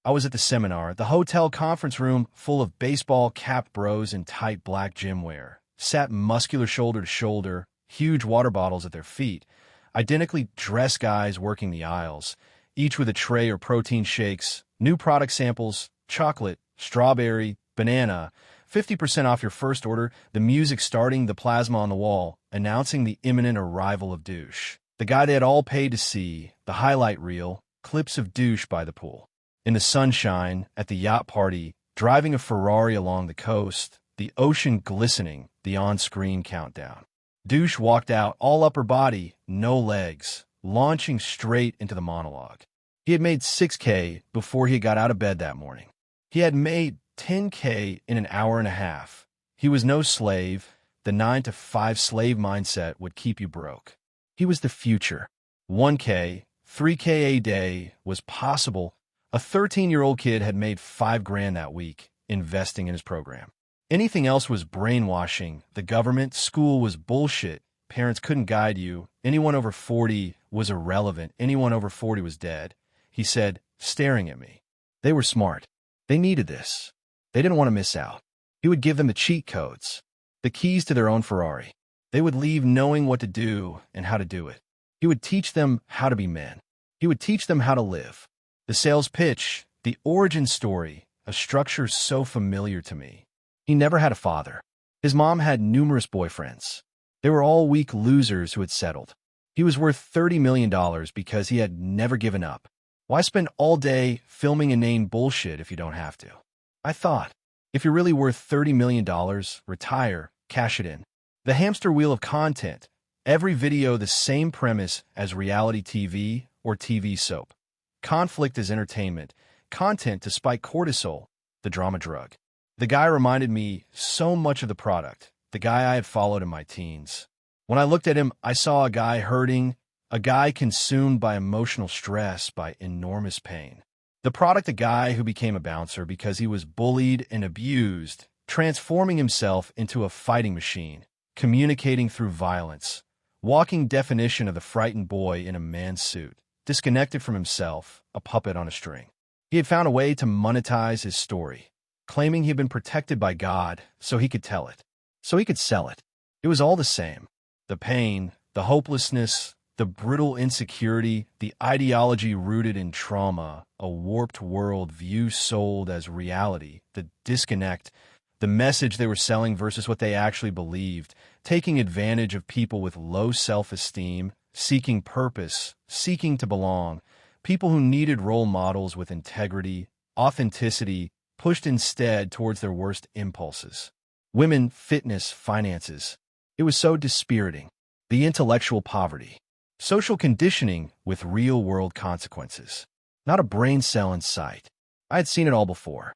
I was at the seminar, the hotel conference room full of baseball-capped bros in tight black gym wear, sat muscular shoulder to shoulder, huge water bottles at their feet, identically dressed guys working the aisles, each with a tray of protein shakes, new product samples, chocolate, strawberry, banana, 50% off your first order, the music starting, the plasma on the wall, announcing the imminent arrival of Douche. The guy they had all paid to see, the highlight reel, clips of Douche by the pool. In the sunshine, at the yacht party, driving a Ferrari along the coast, the ocean glistening, the on-screen countdown. Douche walked out, all upper body, no legs, launching straight into the monologue. He had made $6K before he got out of bed that morning. He had made $10K in an hour and a half. He was no slave. The 9-to-5 slave mindset would keep you broke. He was the future. 1K, 3K a day was possible. A 13-year-old kid had made $5,000 that week, investing in his program. Anything else was brainwashing. The government, school was bullshit. Parents couldn't guide you. Anyone over 40 was irrelevant. Anyone over 40 was dead. He said, staring at me. They were smart. They needed this. They didn't want to miss out. He would give them the cheat codes, the keys to their own Ferrari. They would leave knowing what to do and how to do it. He would teach them how to be men. He would teach them how to live. The sales pitch, the origin story, a structure so familiar to me. He never had a father. His mom had numerous boyfriends. They were all weak losers who had settled. He was worth $30 million because he had never given up. Why spend all day filming inane bullshit if you don't have to? I thought, if you're really worth $30 million, retire, cash it in. The hamster wheel of content. Every video the same premise as reality TV or TV soap. Conflict as entertainment. Content to spike cortisol, the drama drug. The guy reminded me so much of the product, the guy I had followed in my teens. When I looked at him, I saw a guy hurting, a guy consumed by emotional stress, by enormous pain. The product, a guy who became a bouncer because he was bullied and abused, transforming himself into a fighting machine, communicating through violence, walking definition of the frightened boy in a man's suit, disconnected from himself, a puppet on a string. He had found a way to monetize his story, claiming he had been protected by God so he could tell it, so he could sell it. It was all the same. The pain, the hopelessness, the brutal insecurity, the ideology rooted in trauma, a warped world view sold as reality, the disconnect, the message they were selling versus what they actually believed, taking advantage of people with low self-esteem, seeking purpose, seeking to belong, people who needed role models with integrity, authenticity, pushed instead towards their worst impulses. Women, fitness, finances. It was so dispiriting. The intellectual poverty. Social conditioning with real-world consequences. Not a brain cell in sight. I had seen it all before.